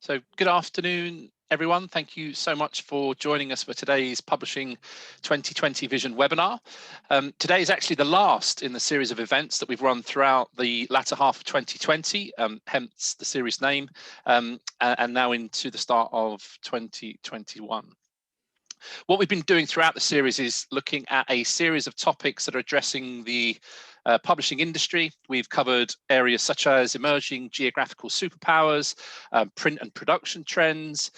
So good afternoon, everyone. Thank you so much for joining us for today's Publishing 2020 Vision webinar. Today is actually the last in the series of events that we've run throughout the latter half of 2020, hence the series name, and now into the start of 2021. What we've been doing throughout the series is looking at a series of topics that are addressing the publishing industry. We've covered areas such as emerging geographical superpowers, print and production trends.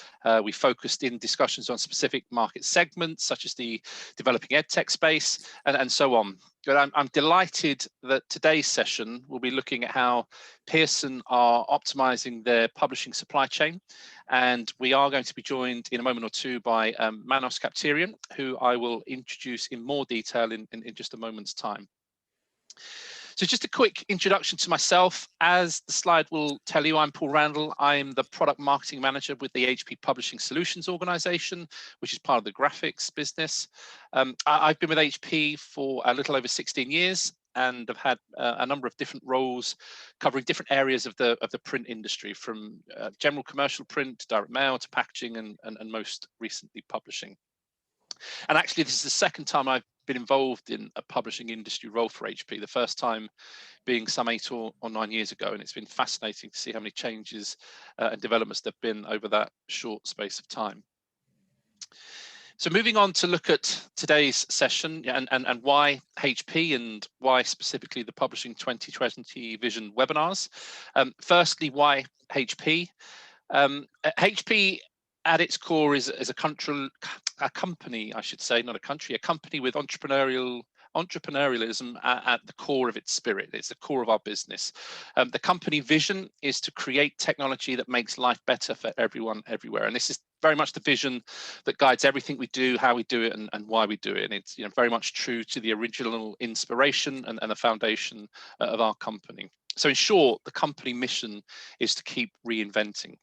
We focused in discussions on specific market segments, such as the developing edtech space, and so on. But I'm delighted that today's session will be looking at how Pearson are optimizing their publishing supply chain. And we are going to be joined in a moment or two by Manos Kapterian, who I will introduce in more detail in just a moment's time. So just a quick introduction to myself. As the slide will tell you, I'm Paul Randall. I'm the product marketing manager with the HP Publishing Solutions organization, which is part of the graphics business. I've been with HP for a little over 16 years and have had a number of different roles covering different areas of the print industry, from general commercial print to direct mail to packaging and most recently publishing. And actually, this is the second time I've been involved in a publishing industry role for HP, the first time being some 8 or 9 years ago. And it's been fascinating to see how many changes and developments there have been over that short space of time. So moving on to look at today's session and why HP and why specifically the Publishing 2020 Vision webinars. Firstly, why HP? HP at its core is a company, I should say, not a country, a company with entrepreneurialism at the core of its spirit. It's the core of our business. The company vision is to create technology that makes life better for everyone, everywhere. And this is very much the vision that guides everything we do, how we do it, and why we do it. And it's very much true to the original inspiration and the foundation of our company. So in short, the company mission is to keep reinventing.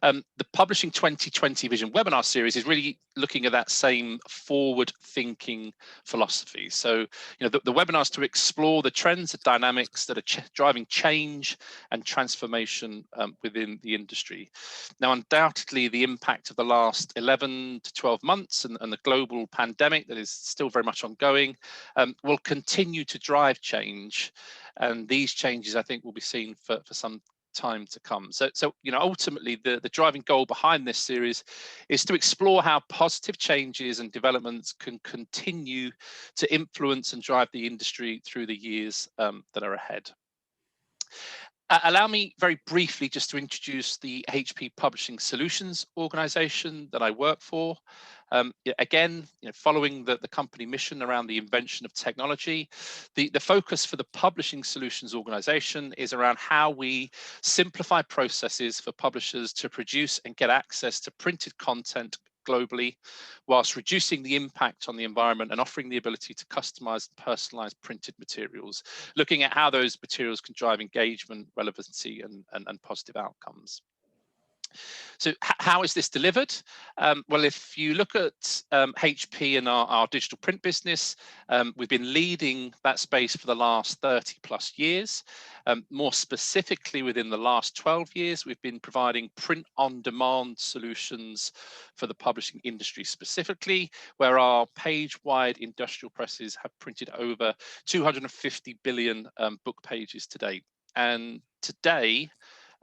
The Publishing 2020 Vision webinar series is really looking at that same forward-thinking philosophy. So, the webinars to explore the trends, the dynamics that are driving change and transformation within the industry. Now, undoubtedly, the impact of the last 11 to 12 months and the global pandemic that is still very much ongoing will continue to drive change. And these changes, I think, will be seen for some time to come. So ultimately the driving goal behind this series is to explore how positive changes and developments can continue to influence and drive the industry through the years that are ahead. Allow me very briefly just to introduce the HP Publishing Solutions organization that I work for. Again, following the company mission around the invention of technology, the focus for the Publishing Solutions organization is around how we simplify processes for publishers to produce and get access to printed content globally, whilst reducing the impact on the environment and offering the ability to customize and personalize printed materials, looking at how those materials can drive engagement, relevancy, and positive outcomes. So how is this delivered? Well, if you look at HP and our digital print business, we've been leading that space for the last 30 plus years. More specifically, within the last 12 years, we've been providing print-on-demand solutions for the publishing industry specifically, where our page-wide industrial presses have printed over 250 billion book pages to date. And today,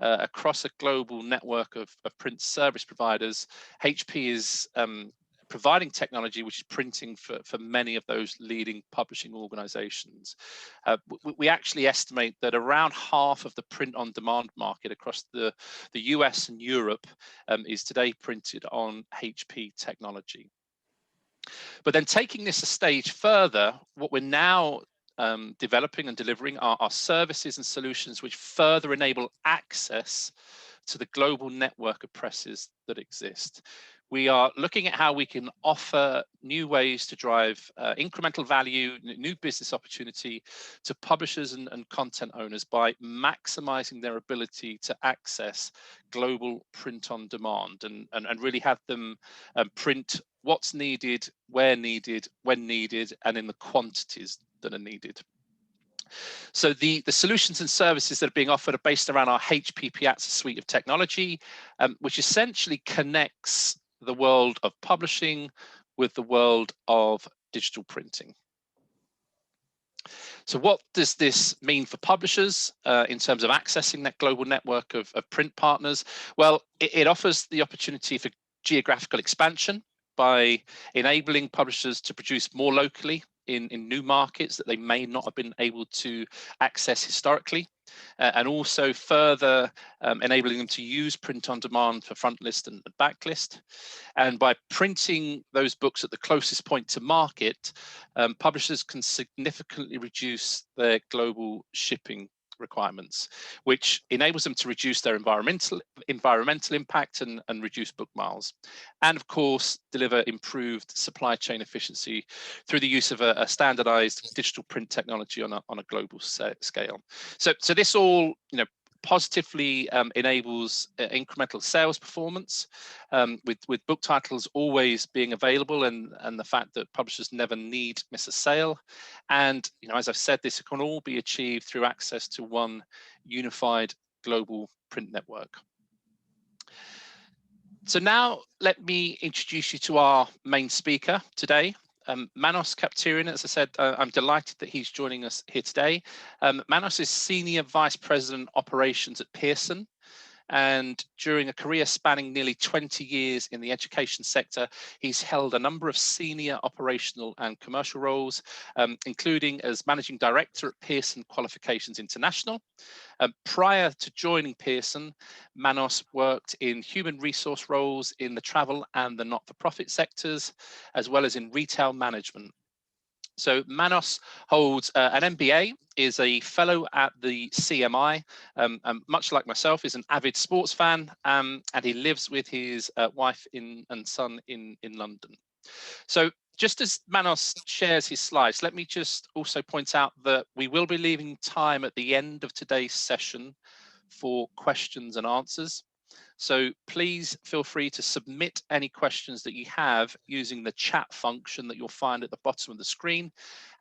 across a global network of print service providers, HP is providing technology which is printing for many of those leading publishing organizations. We actually estimate that around half of the print-on-demand market across the US and Europe is today printed on HP technology. But then taking this a stage further, what we're now developing and delivering are services and solutions which further enable access to the global network of presses that exist. We are looking at how we can offer new ways to drive incremental value, new business opportunity to publishers and content owners by maximizing their ability to access global print on demand and really have them print what's needed, where needed, when needed, and in the quantities that are needed. So the solutions and services that are being offered are based around our HP Piazza suite of technology, which essentially connects the world of publishing with the world of digital printing. So what does this mean for publishers in terms of accessing that global network of print partners? Well, it offers the opportunity for geographical expansion by enabling publishers to produce more locally in new markets that they may not have been able to access historically, and also further enabling them to use print on demand for frontlist and backlist. And by printing those books at the closest point to market, publishers can significantly reduce their global shipping requirements, which enables them to reduce their environmental impact and reduce book miles, and of course deliver improved supply chain efficiency through the use of a standardized digital print technology on a global scale. So this all, positively enables incremental sales performance, with book titles always being available, and the fact that publishers never need miss a sale. And as I've said, this can all be achieved through access to one unified global print network. So now let me introduce you to our main speaker today, Manos Kapterian. As I said, I'm delighted that he's joining us here today. Manos is Senior Vice President Operations at Pearson, and during a career spanning nearly 20 years in the education sector, he's held a number of senior operational and commercial roles, including as Managing Director at Pearson Qualifications International. Prior to joining Pearson, Manos worked in human resource roles in the travel and the not-for-profit sectors, as well as in retail management. So Manos holds an MBA, is a fellow at the CMI, and much like myself, is an avid sports fan, and he lives with his wife and son in London. So just as Manos shares his slides, let me just also point out that we will be leaving time at the end of today's session for questions and answers. So please feel free to submit any questions that you have using the chat function that you'll find at the bottom of the screen,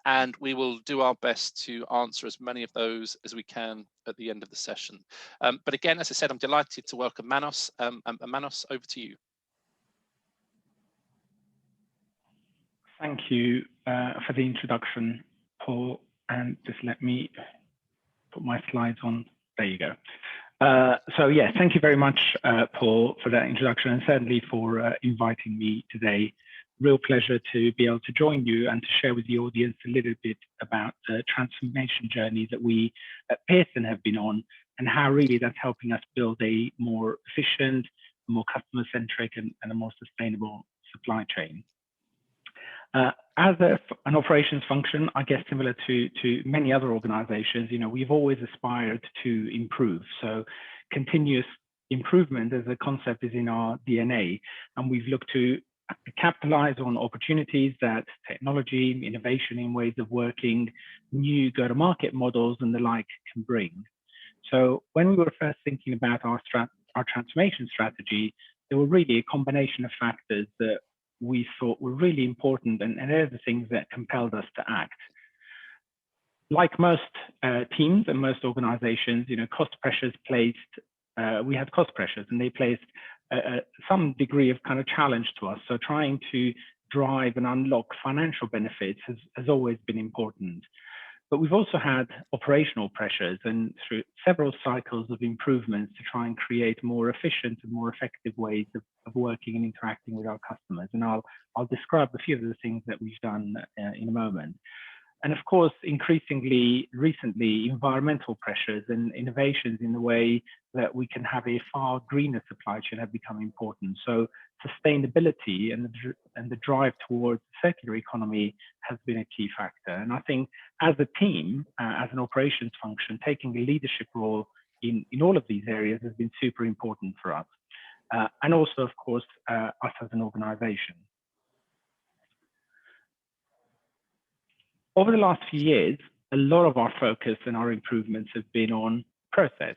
and we will do our best to answer as many of those as we can at the end of the session. But again, as I said, I'm delighted to welcome Manos. Manos, over to you. Thank you for the introduction, Paul, and just let me put my slides on. There you go. So yeah, thank you very much, Paul, for that introduction, and certainly for inviting me today. Real pleasure to be able to join you and to share with the audience a little bit about the transformation journey that we at Pearson have been on, and how really that's helping us build a more efficient, more customer-centric, and a more sustainable supply chain. As an operations function, I guess similar to many other organizations, we've always aspired to improve. So continuous improvement as a concept is in our DNA, and we've looked to capitalize on opportunities that technology, innovation in ways of working, new go-to-market models and the like can bring. So when we were first thinking about our transformation strategy, there were really a combination of factors that we thought were really important, and they're the things that compelled us to act. Like most teams and most organizations, cost pressures we had cost pressures, and they placed some degree of kind of challenge to us. So trying to drive and unlock financial benefits has always been important. But we've also had operational pressures, and through several cycles of improvements to try and create more efficient and more effective ways of working and interacting with our customers. And I'll describe a few of the things that we've done in a moment. And of course, increasingly recently, environmental pressures and innovations in the way that we can have a far greener supply chain have become important. So sustainability and the drive towards the circular economy has been a key factor. And I think as a team, as an operations function, taking a leadership role in all of these areas has been super important for us. And also, of course, us as an organization. Over the last few years, a lot of our focus and our improvements have been on process.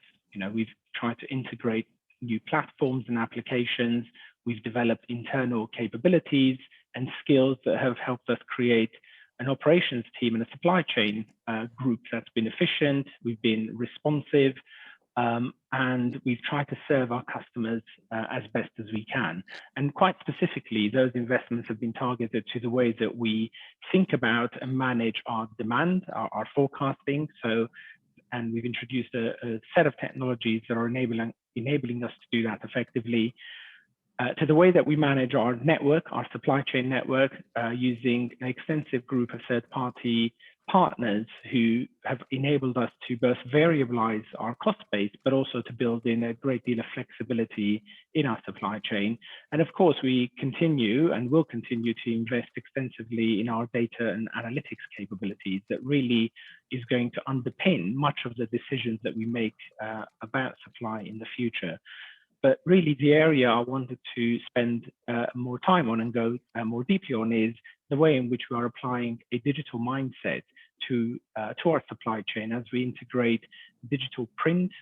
We've tried to integrate new platforms and applications. We've developed internal capabilities and skills that have helped us create an operations team and a supply chain group that's been efficient. We've been responsive, and we've tried to serve our customers as best as we can. And quite specifically, those investments have been targeted to the way that we think about and manage our demand, our forecasting. And we've introduced a set of technologies that are enabling us to do that effectively. To the way that we manage our network, our supply chain network, using an extensive group of third-party partners who have enabled us to both variabilize our cost base, but also to build in a great deal of flexibility in our supply chain. And of course, we continue and will continue to invest extensively in our data and analytics capabilities that really is going to underpin much of the decisions that we make about supply in the future. But really, the area I wanted to spend more time on and go more deeply on is the way in which we are applying a digital mindset to our supply chain as we integrate digital print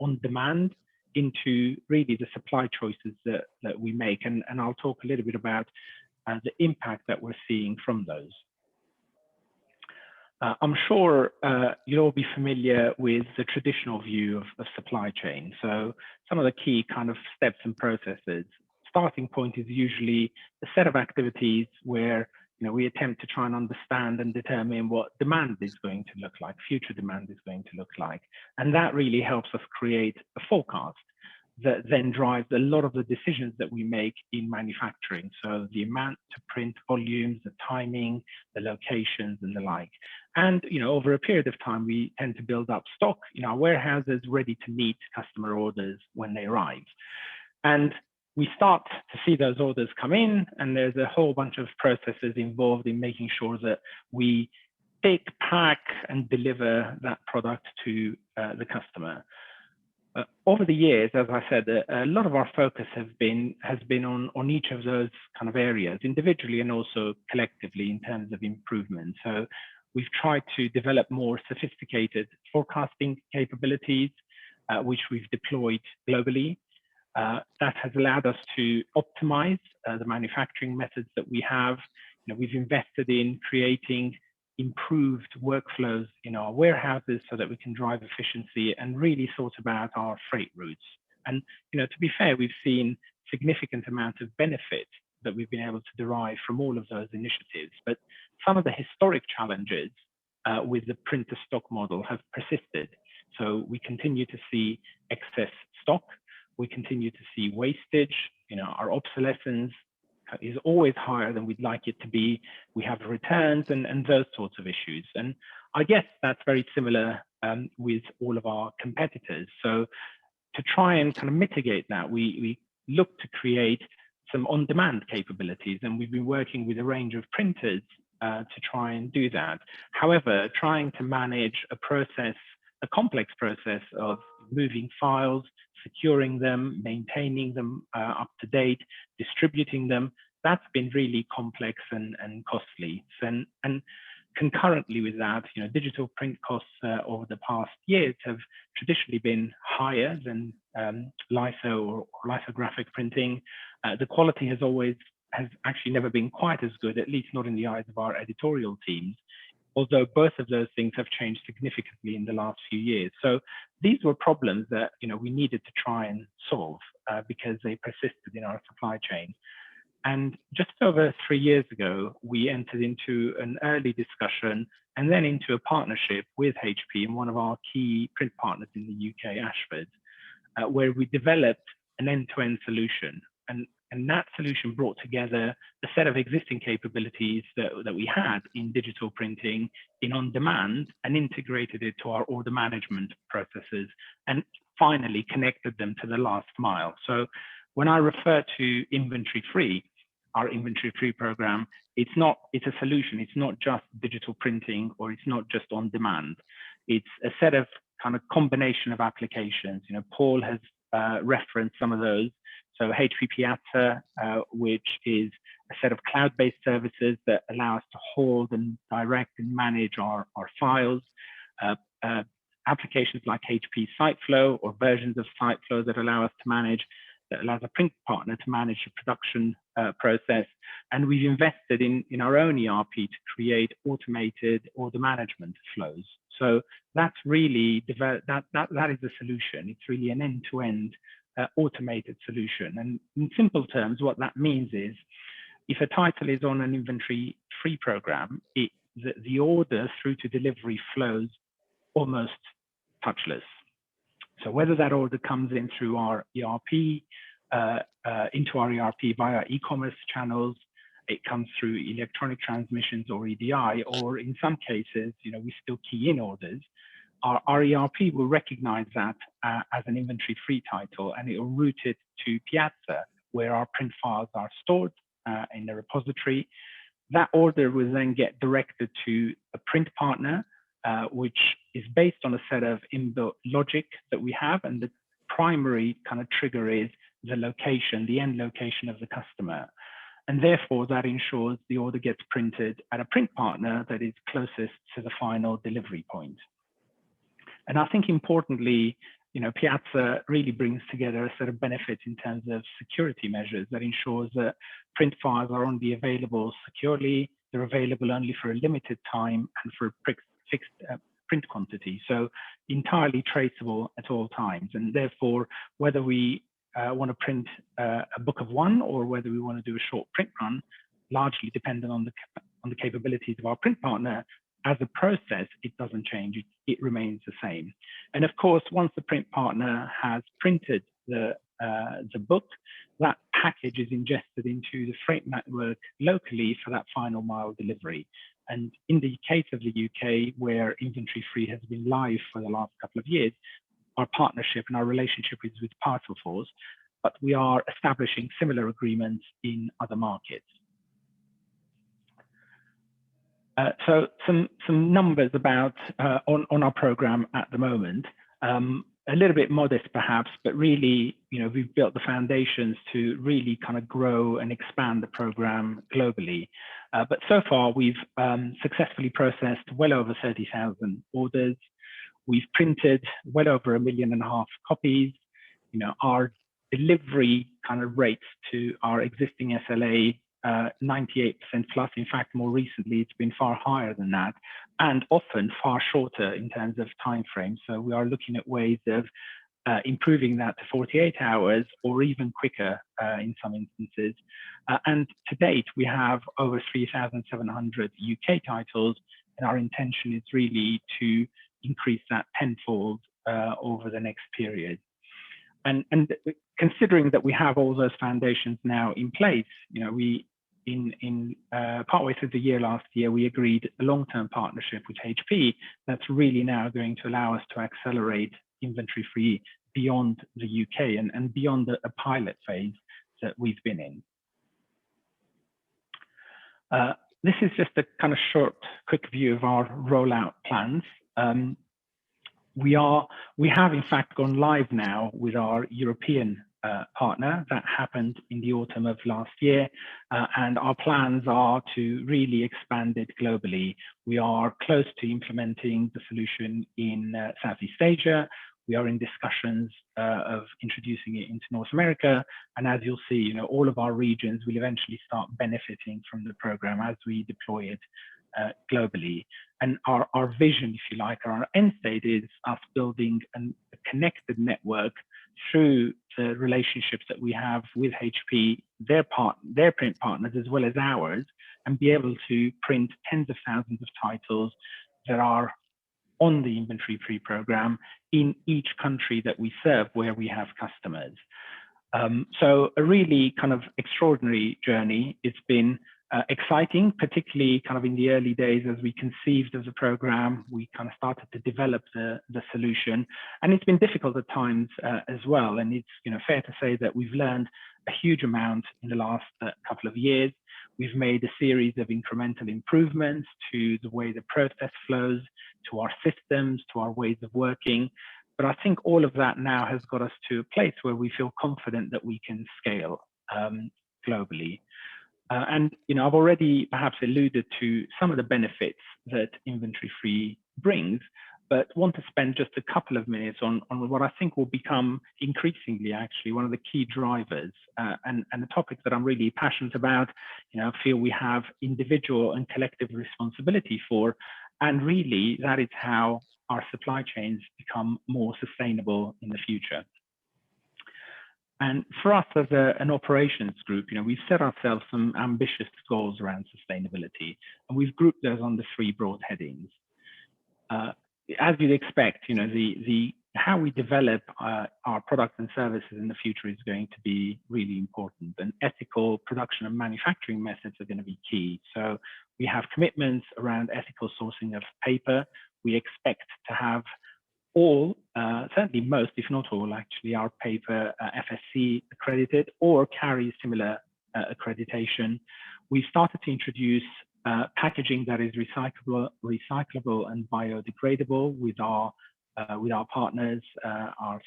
on demand into really the supply choices that we make. And I'll talk a little bit about the impact that we're seeing from those. I'm sure you'll all be familiar with the traditional view of supply chain. So some of the key kind of steps and processes. Starting point is usually a set of activities where we attempt to try and understand and determine what demand is going to look like, future demand is going to look like. And that really helps us create a forecast that then drives a lot of the decisions that we make in manufacturing. So the amount to print volumes, the timing, the locations, and the like. And over a period of time, we tend to build up stock in our warehouses ready to meet customer orders when they arrive. And we start to see those orders come in, and there's a whole bunch of processes involved in making sure that we pick, pack, and deliver that product to the customer. Over the years, as I said, a lot of our focus has been on each of those kind of areas, individually and also collectively in terms of improvement. So we've tried to develop more sophisticated forecasting capabilities, which we've deployed globally. That has allowed us to optimize the manufacturing methods that we have. We've invested in creating improved workflows in our warehouses so that we can drive efficiency and really thought about our freight routes. And to be fair, we've seen significant amount of benefit that we've been able to derive from all of those initiatives. But some of the historic challenges with the print to stock model have persisted. So we continue to see excess stock. We continue to see wastage. Our obsolescence is always higher than we'd like it to be. We have returns and those sorts of issues. And I guess that's very similar with all of our competitors. So to try and kind of mitigate that, we look to create some on-demand capabilities, and we've been working with a range of printers to try and do that. However, trying to manage a complex process of moving files, securing them, maintaining them up to date, distributing them, that's been really complex and costly. And concurrently with that, digital print costs over the past years have traditionally been higher than litho or lithographic printing. The quality has actually never been quite as good, at least not in the eyes of our editorial teams, although both of those things have changed significantly in the last few years. So these were problems that we needed to try and solve because they persisted in our supply chain. And just over 3 years ago, we entered into an early discussion and then into a partnership with HP and one of our key print partners in the UK, Ashford, where we developed an end-to-end solution. And that solution brought together a set of existing capabilities that we had in digital printing, in on-demand, and integrated it to our order management processes, and finally connected them to the last mile. So when I refer to inventory-free, our inventory-free program, it's a solution. It's not just digital printing, or it's not just on demand. It's a set of kind of combination of applications. Paul has referenced some of those. So HP Piazza, which is a set of cloud-based services that allow us to hold and direct and manage our files. Applications like HP SiteFlow or versions of SiteFlow that allows a print partner to manage the production process, and we've invested in our own ERP to create automated order management flows. So that's really that is the solution. It's really an end-to-end automated solution. And in simple terms, what that means is, if a title is on an inventory-free program, the order through to delivery flows almost touchless. So whether that order comes in through our ERP, into our ERP via e-commerce channels, it comes through electronic transmissions or EDI, or in some cases, we still key in orders. Our ERP will recognize that as an inventory-free title, and it will route it to Piazza, where our print files are stored in the repository. That order will then get directed to a print partner, which is based on a set of inbuilt logic that we have, and the primary kind of trigger is the location, the end location of the customer. And therefore, that ensures the order gets printed at a print partner that is closest to the final delivery point. And I think importantly, Piazza really brings together a set of benefits in terms of security measures that ensures that print files are only available securely, they're available only for a limited time and for a fixed print quantity. So entirely traceable at all times. And therefore, whether we want to print a book of one or whether we want to do a short print run, largely dependent on the capabilities of our print partner, as a process, it doesn't change. It remains the same. And of course, once the print partner has printed the book, that package is ingested into the freight network locally for that final mile delivery. And in the case of the UK, where inventory free has been live for the last couple of years, our partnership and our relationship is with Parcelforce, but we are establishing similar agreements in other markets. So some numbers about on our program at the moment. A little bit modest perhaps, but really, we've built the foundations to really kind of grow and expand the program globally. But so far, we've successfully processed well over 30,000 orders. We've printed well over 1.5 million copies. Our delivery kind of rates to our existing SLA, 98% plus. In fact, more recently, it's been far higher than that, and often far shorter in terms of time frame. So we are looking at ways of improving that to 48 hours or even quicker in some instances. And to date, we have over 3,700 UK titles, and our intention is really to increase that tenfold over the next period. And considering that we have all those foundations now in place, partway through the year last year, we agreed a long-term partnership with HP that's really now going to allow us to accelerate inventory free beyond the UK and beyond a pilot phase that we've been in. This is just a kind of short, quick view of our rollout plans. We have in fact gone live now with our European partner. That happened in the autumn of last year, and our plans are to really expand it globally. We are close to implementing the solution in Southeast Asia. We are in discussions of introducing it into North America, and as you'll see, all of our regions will eventually start benefiting from the program as we deploy it globally. And our vision, if you like, or our end state is us building a connected network through the relationships that we have with HP, their print partners, as well as ours, and be able to print tens of thousands of titles that are on the inventory free program in each country that we serve where we have customers. So a really kind of extraordinary journey. It's been exciting, particularly kind of in the early days as we conceived of the program. We kind of started to develop the solution, and it's been difficult at times as well. And it's fair to say that we've learned a huge amount in the last couple of years. We've made a series of incremental improvements to the way the process flows, to our systems, to our ways of working. But I think all of that now has got us to a place where we feel confident that we can scale globally. And I've already perhaps alluded to some of the benefits that inventory free brings, but want to spend just a couple of minutes on what I think will become increasingly actually one of the key drivers and a topic that I'm really passionate about. I feel we have individual and collective responsibility for, and really that is how our supply chains become more sustainable in the future. And for us as an operations group, we've set ourselves some ambitious goals around sustainability, and we've grouped those under 3 broad headings. As you'd expect, how we develop our products and services in the future is going to be really important, and ethical production and manufacturing methods are going to be key. So we have commitments around ethical sourcing of paper. We expect to have all, certainly most, if not all, actually, our paper FSC accredited or carry similar accreditation. We've started to introduce packaging that is recyclable and biodegradable with our partners, our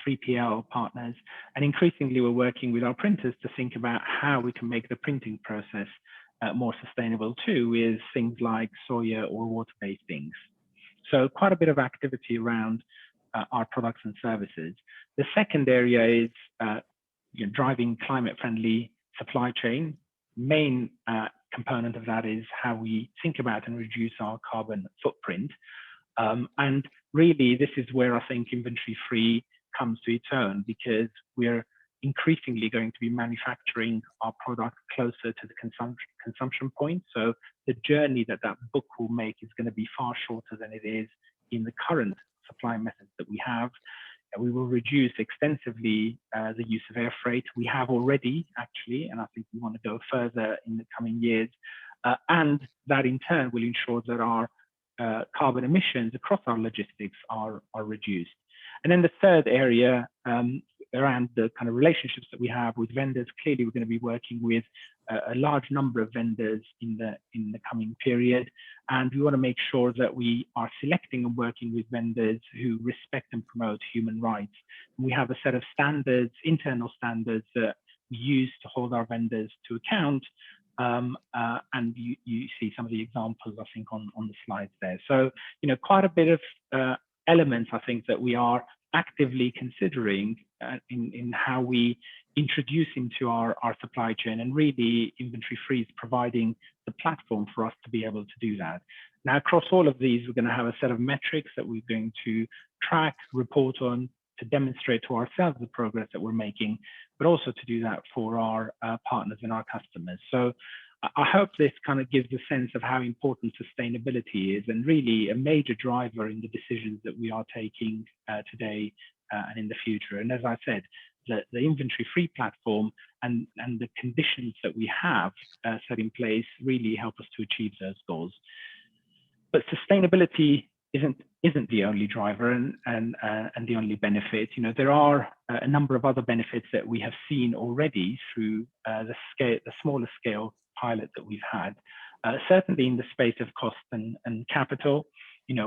3PL partners, and increasingly we're working with our printers to think about how we can make the printing process more sustainable too, with things like soya or water-based inks. So quite a bit of activity around our products and services. The second area is driving climate-friendly supply chain. Main component of that is how we think about and reduce our carbon footprint. And really, this is where I think inventory-free comes to its own, because we're increasingly going to be manufacturing our product closer to the consumption point. So the journey that book will make is going to be far shorter than it is in the current supply methods that we have. We will reduce extensively the use of air freight. We have already, actually, and I think we want to go further in the coming years. And that in turn will ensure that our carbon emissions across our logistics are reduced. And then the third area around the kind of relationships that we have with vendors. Clearly, we're going to be working with a large number of vendors in the coming period, and we want to make sure that we are selecting and working with vendors who respect and promote human rights. And we have a set of standards, internal standards that we use to hold our vendors to account. And you see some of the examples, I think, on the slides there. So, quite a bit of elements, I think, that we are actively considering in how we introduce into our supply chain, and really inventory free is providing the platform for us to be able to do that. Now, across all of these, we're going to have a set of metrics that we're going to track, report on, to demonstrate to ourselves the progress that we're making, but also to do that for our partners and our customers. So I hope this kind of gives a sense of how important sustainability is, and really a major driver in the decisions that we are taking today and in the future. And as I said, the inventory-free platform and the conditions that we have set in place really help us to achieve those goals. But sustainability isn't the only driver and the only benefit. There are a number of other benefits that we have seen already through the smaller scale pilot that we've had. Certainly in the space of cost and capital,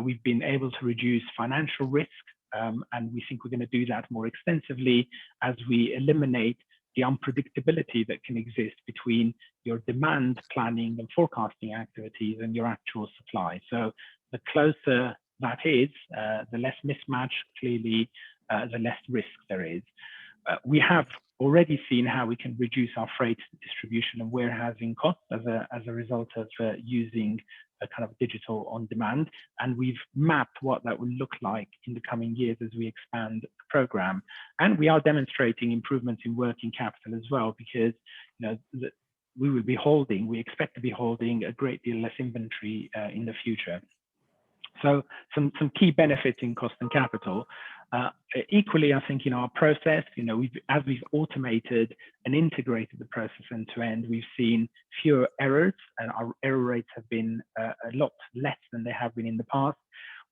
we've been able to reduce financial risk, and we think we're going to do that more extensively as we eliminate the unpredictability that can exist between your demand planning and forecasting activities and your actual supply. So the closer that is, the less mismatch, clearly, the less risk there is. We have already seen how we can reduce our freight distribution and warehousing costs as a result of using a kind of digital on demand. And we've mapped what that will look like in the coming years as we expand the program. And we are demonstrating improvements in working capital as well, because we expect to be holding a great deal less inventory in the future. So some key benefits in cost and capital. Equally, I think in our process, as we've automated and integrated the process end to end, we've seen fewer errors, and our error rates have been a lot less than they have been in the past.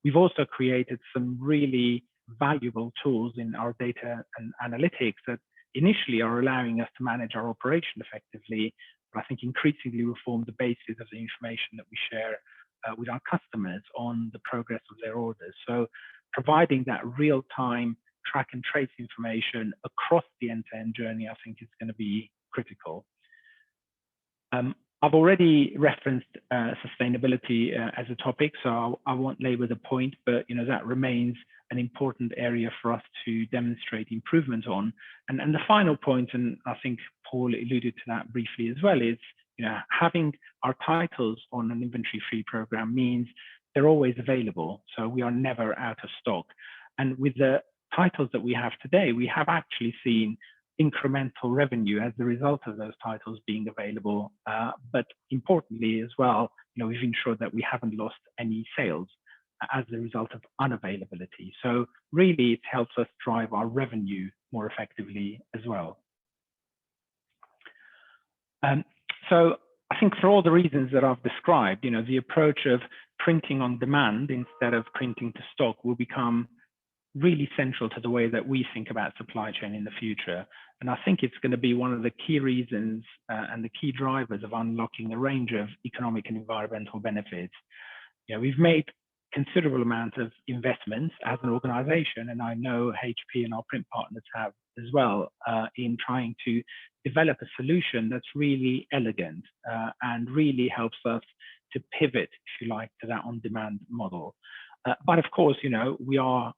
We've also created some really valuable tools in our data and analytics that initially are allowing us to manage our operation effectively, but I think increasingly will form the basis of the information that we share with our customers on the progress of their orders. So providing that real-time track and trace information across the end-to-end journey, I think is going to be critical. I've already referenced sustainability as a topic, so I won't labor the point, but that remains an important area for us to demonstrate improvement on. And the final point, and I think Paul alluded to that briefly as well, is having our titles on an inventory-free program means they're always available, so we are never out of stock. And with the titles that we have today, we have actually seen incremental revenue as a result of those titles being available. But importantly as well, we've ensured that we haven't lost any sales as a result of unavailability. So really, it helps us drive our revenue more effectively as well. So I think for all the reasons that I've described, the approach of printing on demand instead of printing to stock will become really central to the way that we think about supply chain in the future. And I think it's going to be one of the key reasons and the key drivers of unlocking a range of economic and environmental benefits. We've made considerable amount of investments as an organization, and I know HP and our print partners have as well, in trying to develop a solution that's really elegant and really helps us to pivot, if you like, to that on-demand model. But of course, we are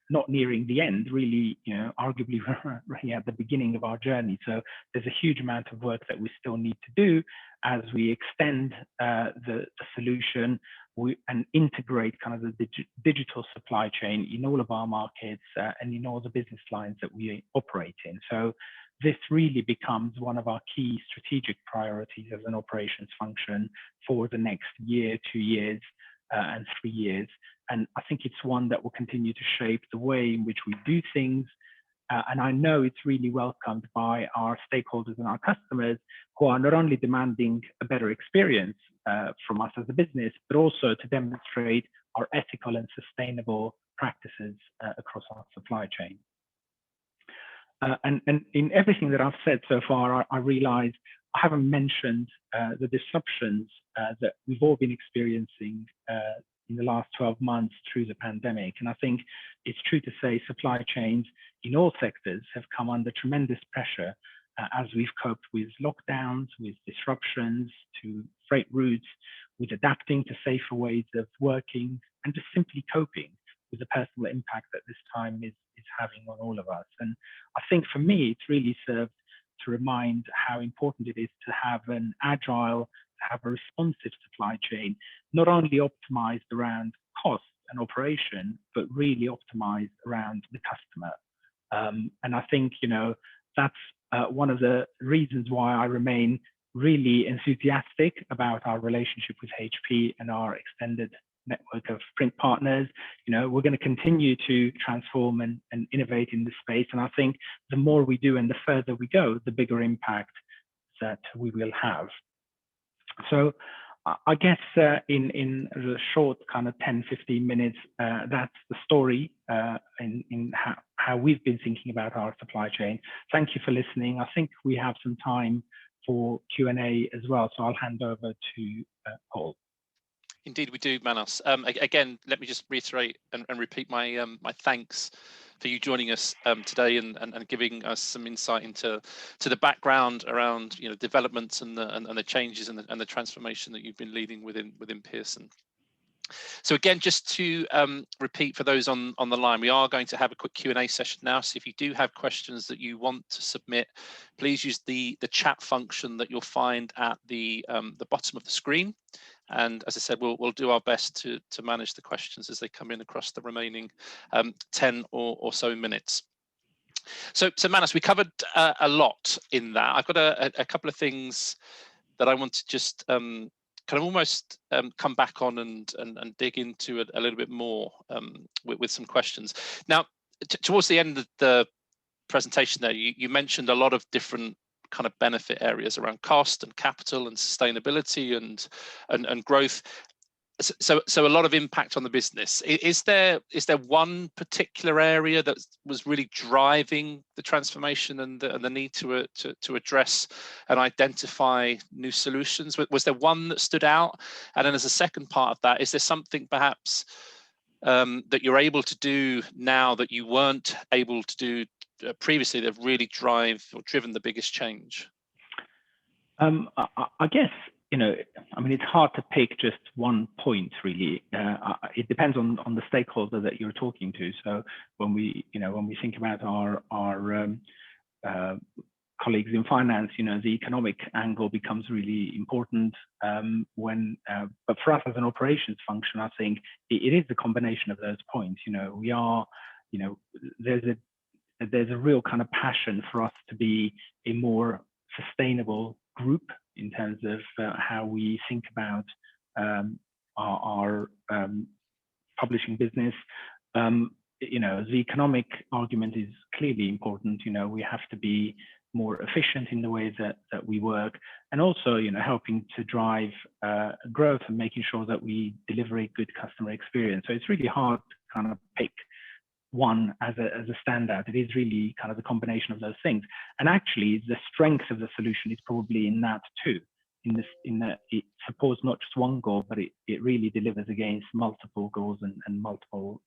not nearing the end, really, arguably we're really at the beginning of our journey. So there's a huge amount of work that we still need to do as we extend the solution and integrate kind of the digital supply chain in all of our markets and in all the business lines that we operate in. So this really becomes one of our key strategic priorities as an operations function for the next year, 2 years, and 3 years. And I think it's one that will continue to shape the way in which we do things. And I know it's really welcomed by our stakeholders and our customers, who are not only demanding a better experience from us as a business, but also to demonstrate our ethical and sustainable practices across our supply chain. And in everything that I've said so far, I realize I haven't mentioned the disruptions that we've all been experiencing in the last 12 months through the pandemic. And I think it's true to say supply chains in all sectors have come under tremendous pressure as we've coped with lockdowns, with disruptions to freight routes, with adapting to safer ways of working, and just simply coping with the personal impact that this time is having on all of us. And I think for me, it's really served to remind how important it is to have an agile, to have a responsive supply chain, not only optimized around cost and operation, but really optimized around the customer. And I think, that's one of the reasons why I remain really enthusiastic about our relationship with HP and our extended network of print partners. We're going to continue to transform and innovate in this space. And I think the more we do and the further we go, the bigger impact that we will have. So I guess in a short kind of 10-15 minutes, that's the story in how we've been thinking about our supply chain. Thank you for listening. I think we have some time for Q&A as well. So I'll hand over to Paul. Indeed, we do, Manos. Again, let me just reiterate and repeat my my thanks for you joining us today and giving us some insight into the background around developments and the changes and the transformation that you've been leading within Pearson. So again, just to repeat for those on the line, we are going to have a quick Q&A session now. So if you do have questions that you want to submit, please use the chat function that you'll find at the bottom of the screen. And as I said, we'll do our best to manage the questions as they come in across the remaining 10 or so minutes. So Manos, we covered a lot in that. I've got a couple of things that I want to just kind of almost come back on and dig into a little bit more with some questions. Now, towards the end of the presentation there, you mentioned a lot of different kind of benefit areas around cost and capital and sustainability and growth. So a lot of impact on the business. Is there one particular area that was really driving the transformation and the need to address and identify new solutions? Was there one that stood out? And then as a second part of that, is there something perhaps that you're able to do now that you weren't able to do previously that really driven the biggest change? I guess I mean, it's hard to pick just one point really. It depends on the stakeholder that you're talking to. So when we think about our colleagues in finance, the economic angle becomes really important. But for us as an operations function, I think it is the combination of those points. We are, there's a real kind of passion for us to be a more sustainable group in terms of how we think about our publishing business. The economic argument is clearly important. We have to be more efficient in the ways that we work, and also, helping to drive growth and making sure that we deliver a good customer experience. So it's really hard to kind of pick one as a standout. It is really kind of the combination of those things. And actually, the strength of the solution is probably in that too, in that it supports not just one goal, but it really delivers against multiple goals and multiple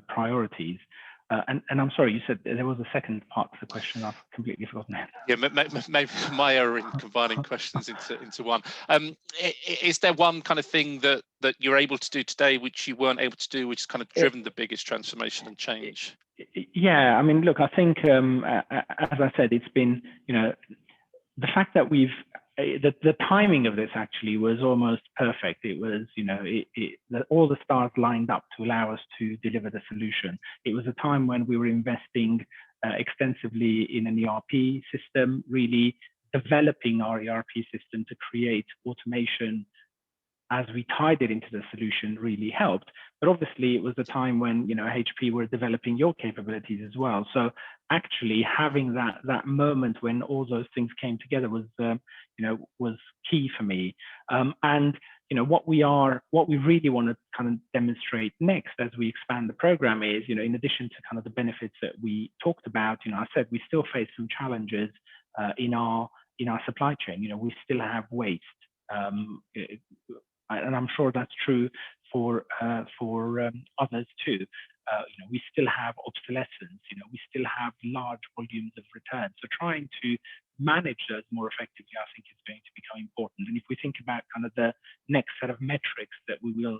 priorities. And I'm sorry, you said there was a second part to the question. I've completely forgotten it. Yeah, maybe my error in combining questions into one. Is there one kind of thing that you're able to do today which you weren't able to do, which has kind of driven the biggest transformation and change? Yeah, I mean, look, I think as I said, it's been the fact that the timing of this actually was almost perfect. It was, all the stars lined up to allow us to deliver the solution. It was a time when we were investing extensively in an ERP system, really developing our ERP system to create automation as we tied it into the solution really helped. But obviously it was a time when, HP were developing your capabilities as well. So actually having that moment when all those things came together was key for me. And what we really want to kind of demonstrate next as we expand the program is, in addition to kind of the benefits that we talked about, I said we still face some challenges in our supply chain. We still have waste. And I'm sure that's true for others too. We still have obsolescence. We still have large volumes of return. So trying to manage those more effectively, I think, is going to become important. And if we think about kind of the next set of metrics that we will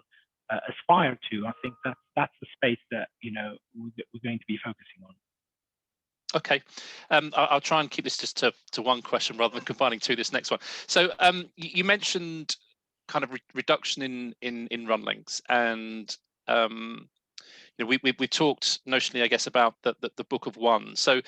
aspire to, I think that's the space that we're going to be focusing on. Okay, I'll try and keep this just to one question rather than combining two. This next one. So you mentioned kind of reduction in run lengths, and we talked notionally, I guess, about the book of one. So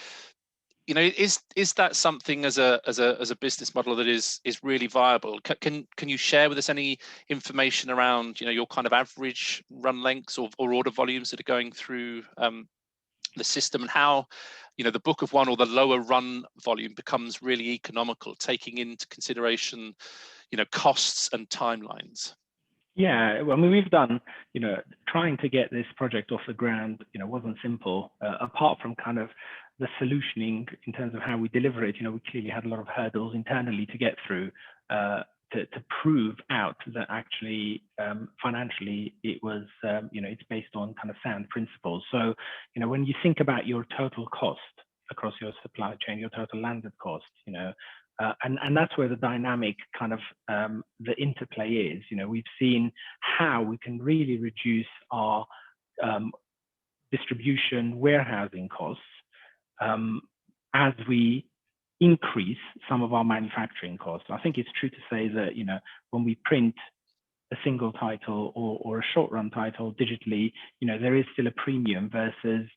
is that something as a business model that is really viable? Can you share with us any information around your kind of average run lengths or order volumes that are going through the system, and how the book of one or the lower run volume becomes really economical, taking into consideration costs and timelines? Yeah, well, I mean, we've done, trying to get this project off the ground, wasn't simple. Apart from kind of the solutioning in terms of how we deliver it, we clearly had a lot of hurdles internally to get through to prove out that actually financially it was, it's based on kind of sound principles. So, when you think about your total cost across your supply chain, your total landed cost, and that's where the dynamic kind of the interplay is. We've seen how we can really reduce our distribution warehousing costs as we increase some of our manufacturing costs. I think it's true to say that when we print a single title or a short run title digitally, there is still a premium versus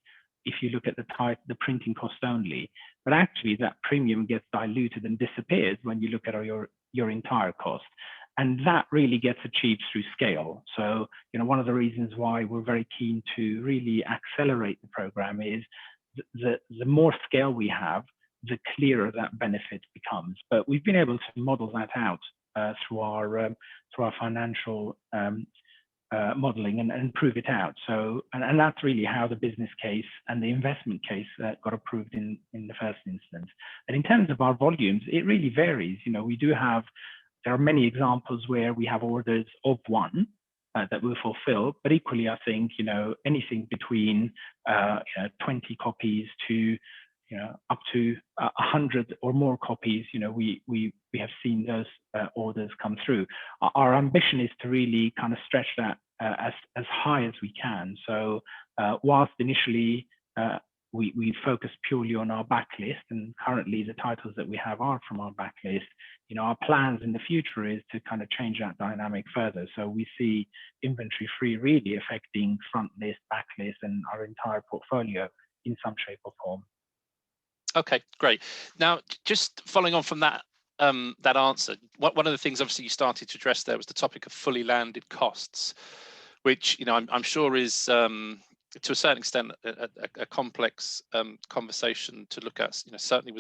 if you look at the printing cost only. But actually that premium gets diluted and disappears when you look at your entire cost. And that really gets achieved through scale. So, one of the reasons why we're very keen to really accelerate the program is the more scale we have, the clearer that benefit becomes. But we've been able to model that out through our financial modeling and prove it out. So, and that's really how the business case and the investment case got approved in the first instance. And in terms of our volumes, it really varies. There are many examples where we have orders of one that we'll fulfill, but equally, I think, anything between 20 copies to up to 100 or more copies, we have seen those orders come through. Our ambition is to really kind of stretch that as high as we can. So whilst initially we focus purely on our backlist, and currently the titles that we have are from our backlist, our plans in the future is to kind of change that dynamic further. So we see inventory free really affecting front list, backlist, and our entire portfolio in some shape or form. Okay, great. Now, just following on from that that answer, one of the things obviously you started to address there was the topic of fully landed costs, which I'm sure is to a certain extent a complex conversation to look at. Certainly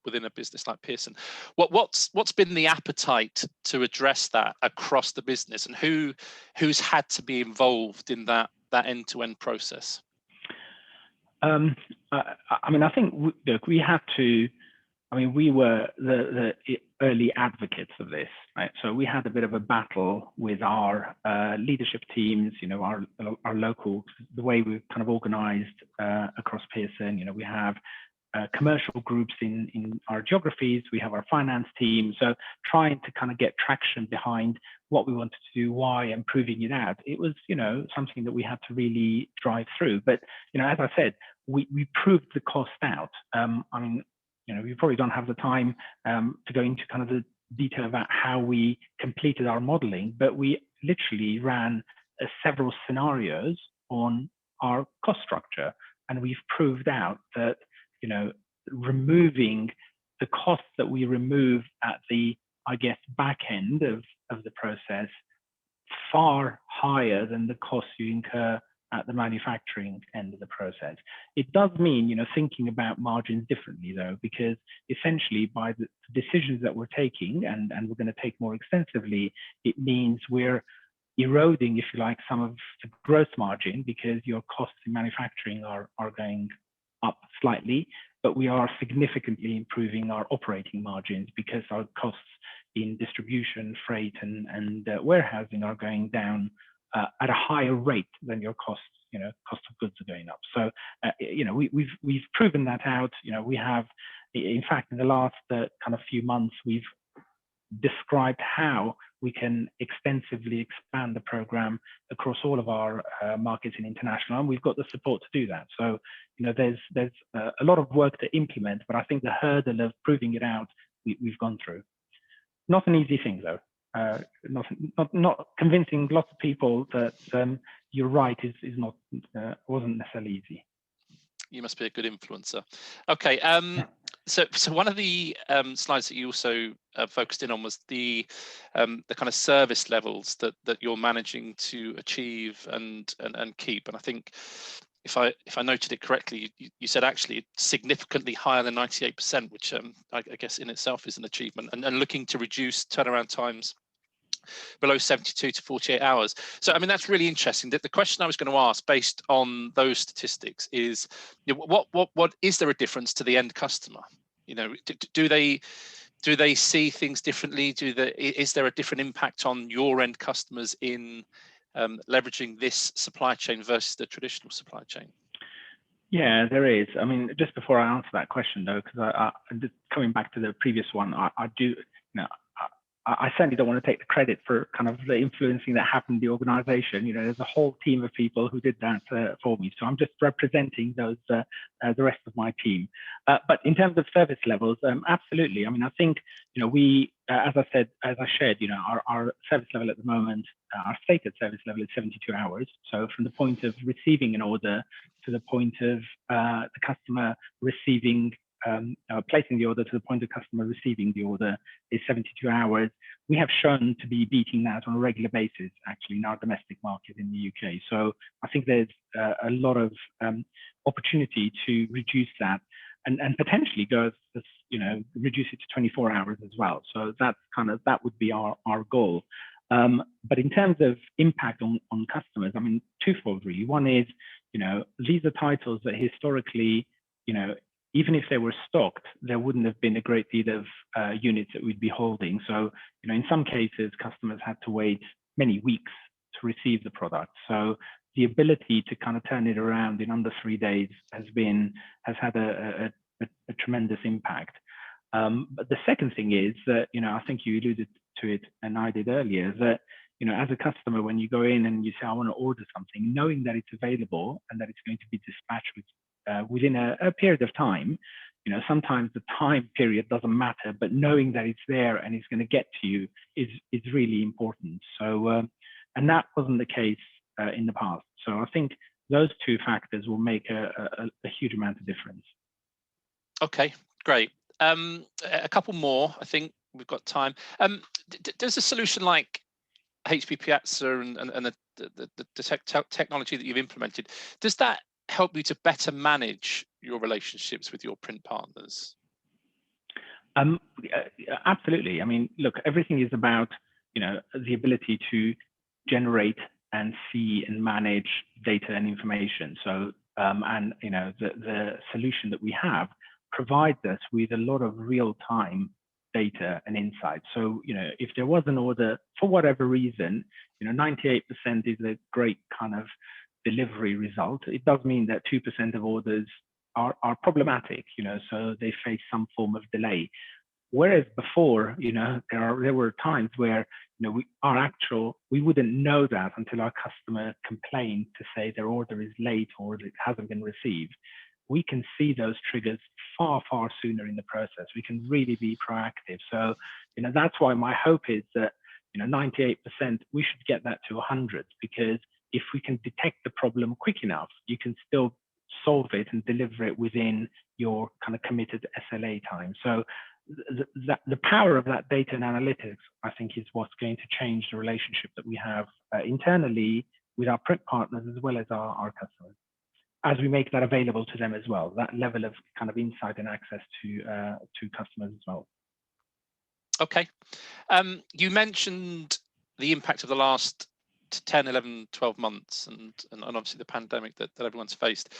within a business like Pearson. What's been the appetite to address that across the business, and who's had to be involved in that end-to-end process? I think we had to. We were the early advocates of this, right? So we had a bit of a battle with our leadership teams, our local, the way we've kind of organized across Pearson. We have commercial groups in our geographies, we have our finance team. So trying to kind of get traction behind what we wanted to do, why, and proving it out. It was, something that we had to really drive through. But, as I said, we proved the cost out. We probably don't have the time to go into kind of the detail about how we completed our modeling, but we literally ran several scenarios on our cost structure, and we've proved out that removing the costs that we remove at the, back end of the process, far higher than the costs you incur at the manufacturing end of the process. It does mean, thinking about margins differently though, because essentially by the decisions that we're taking, and we're going to take more extensively, it means we're eroding, if you like, some of the gross margin, because your costs in manufacturing are going up slightly, but we are significantly improving our operating margins because our costs in distribution, freight, and warehousing are going down at a higher rate than your costs, cost of goods are going up. So, we've proven that out. We have, in fact, in the last kind of few months, we've described how we can extensively expand the program across all of our markets in international, and we've got the support to do that. So, there's a lot of work to implement, but I think the hurdle of proving it out, we've gone through. Not an easy thing though. Not convincing lots of people that you're right wasn't necessarily easy. You must be a good influencer. Okay. So one of the slides that you also focused in on was the kind of service levels that you're managing to achieve and keep. And I think if I noted it correctly, you said actually significantly higher than 98%, which I guess in itself is an achievement, and looking to reduce turnaround times below 72 to 48 hours. So, that's really interesting. The question I was going to ask based on those statistics is, what is there a difference to the end customer? Do they see things differently? Is there a different impact on your end customers in leveraging this supply chain versus the traditional supply chain? Yeah, there is. Just before I answer that question though, because I coming back to the previous one, I do, I certainly don't want to take the credit for kind of the influencing that happened in the organization. There's a whole team of people who did that for me. So I'm just representing those, the rest of my team. But in terms of service levels, absolutely. I think, we, as I shared, our service level at the moment, our stated service level is 72 hours. So from the point of receiving an order to the point of the customer receiving placing the order to the point of customer receiving the order is 72 hours. We have shown to be beating that on a regular basis, actually, in our domestic market in the UK. So I think there's a lot of opportunity to reduce that and potentially go, reduce it to 24 hours as well. So that's that would be our goal. But in terms of impact on customers, twofold really. One is, these are titles that historically, even if they were stocked, there wouldn't have been a great deal of units that we'd be holding. So, in some cases, customers had to wait many weeks to receive the product. So the ability to kind of turn it around in under 3 days has had a tremendous impact. But the second thing is that, I think you alluded to it and I did earlier, that, as a customer, when you go in and you say, I want to order something, knowing that it's available and that it's going to be dispatched within a period of time, sometimes the time period doesn't matter, but knowing that it's there and it's going to get to you is really important. So, and that wasn't the case in the past. So I think those two factors will make a huge amount of difference. Okay, great. A couple more, I think we've got time. Does a solution like HP Piazza and the technology that you've implemented, does that help you to better manage your relationships with your print partners? Absolutely. I mean, look, everything is about, the ability to generate and see and manage data and information. So, and, the solution that we have provides us with a lot of real-time data and insight. So, if there was an order for whatever reason, 98% is a great kind of delivery result. It does mean that 2% of orders are problematic, so they face some form of delay. Whereas before, there were times where, we wouldn't know that until our customer complained to say their order is late or it hasn't been received. We can see those triggers far, far sooner in the process. We can really be proactive. So, that's why my hope is that, 98%, we should get that to 100, because if we can detect the problem quick enough, you can still solve it and deliver it within your kind of committed SLA time. So the power of that data and analytics, I think, is what's going to change the relationship that we have internally with our print partners as well as our customers, as we make that available to them as well, that level of kind of insight and access to customers as well. Okay. You mentioned the impact of the last 10, 11, 12 months and obviously the pandemic that everyone's faced.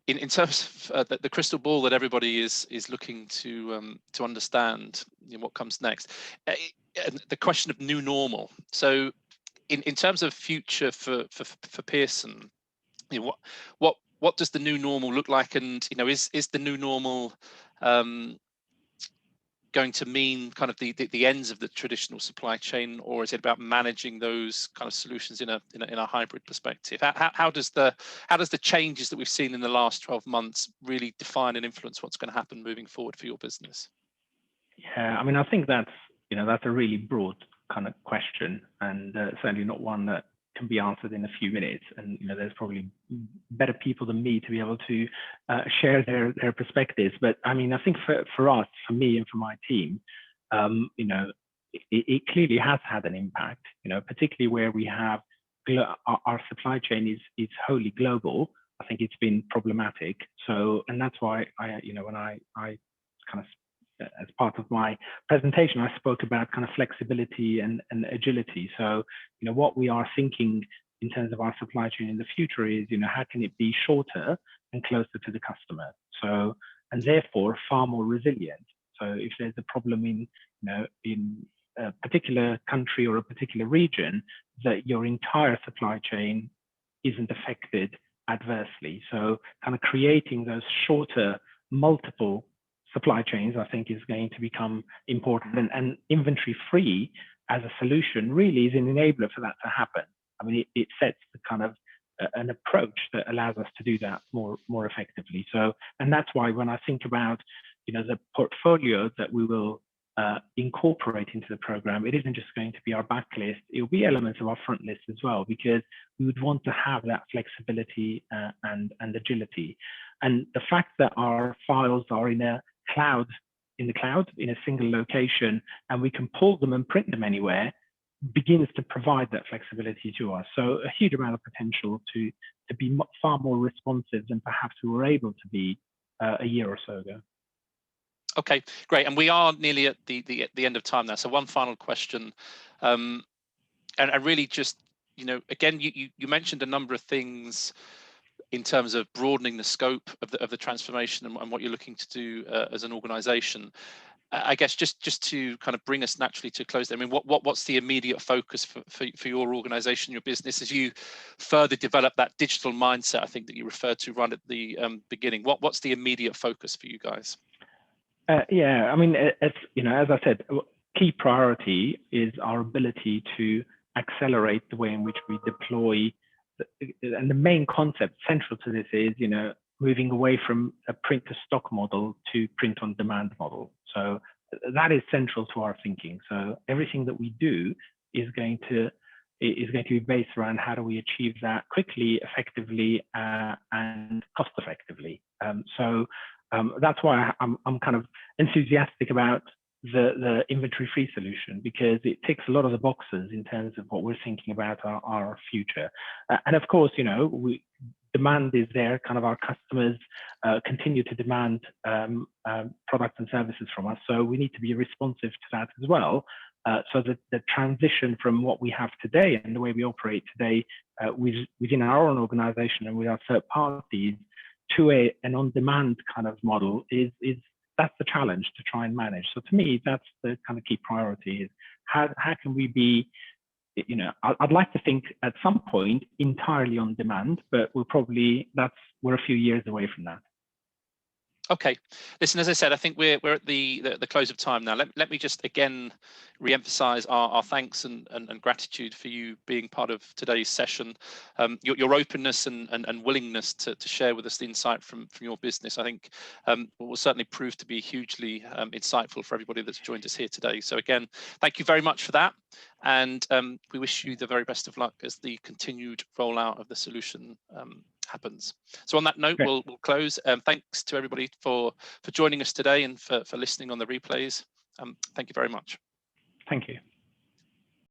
In terms of the crystal ball that everybody is looking to understand what comes next, the question of new normal. So in terms of future for Pearson, what does the new normal look like? And is the new normal going to mean kind of the ends of the traditional supply chain, or is it about managing those kind of solutions in a hybrid perspective? How does the changes that we've seen in the last 12 months really define and influence what's going to happen moving forward for your business? Yeah, I mean, I think that's a really broad kind of question, and certainly not one that can be answered in a few minutes. And there's probably better people than me to be able to share their perspectives. But I mean, I think for us, for me, and for my team, it clearly has had an impact. Particularly where we have our supply chain is wholly global. I think it's been problematic. So, and that's why when I kind of, as part of my presentation, I spoke about kind of flexibility and agility. So, what we are thinking in terms of our supply chain in the future is, how can it be shorter and closer to the customer? So, and therefore far more resilient. So if there's a problem in a particular country or a particular region, that your entire supply chain isn't affected adversely. So kind of creating those shorter, multiple supply chains, I think, is going to become important, and inventory free as a solution really is an enabler for that to happen. I mean, it sets the kind of an approach that allows us to do that more effectively. So, and that's why when I think about the portfolio that we will incorporate into the program, it isn't just going to be our backlist; it will be elements of our front list as well, because we would want to have that flexibility and agility. And the fact that our files are in the cloud, in a single location, and we can pull them and print them anywhere, begins to provide that flexibility to us. So a huge amount of potential to be far more responsive than perhaps we were able to be a year or so ago. Okay, great. And we are nearly at the end of time now. So one final question, and I really just, again, you mentioned a number of things in terms of broadening the scope of the transformation and what you're looking to do as an organization. I guess just to kind of bring us naturally to close there, I mean, what's the immediate focus for your organization, your business, as you further develop that digital mindset, I think, that you referred to right at the beginning? What's the immediate focus for you guys? Yeah, I mean, it's, as I said, key priority is our ability to accelerate the way in which we deploy, and the main concept central to this is, moving away from a print to stock model to print on demand model. So that is central to our thinking. So everything that we do is going to be based around how do we achieve that quickly, effectively, and cost effectively. So that's why I'm kind of enthusiastic about the inventory-free solution, because it ticks a lot of the boxes in terms of what we're thinking about our future. And of course, demand is there. Kind of our customers continue to demand products and services from us, so we need to be responsive to that as well. So that the transition from what we have today and the way we operate today within our own organization and with our third parties to an on-demand kind of model is that's the challenge to try and manage. So to me, that's the kind of key priority, is how can we be, I'd like to think at some point entirely on demand, but we're a few years away from that. Okay, listen, as I said, I think we're at the close of time now. Let me just again re-emphasize our thanks and gratitude for you being part of today's session. Your openness and willingness to share with us the insight from your business, I think, will certainly prove to be hugely insightful for everybody that's joined us here today. So again, thank you very much for that, and we wish you the very best of luck as the continued rollout of the solution happens. So on that note, we'll close. Thanks to everybody for joining us today and for listening on the replays. Thank you very much. Thank you.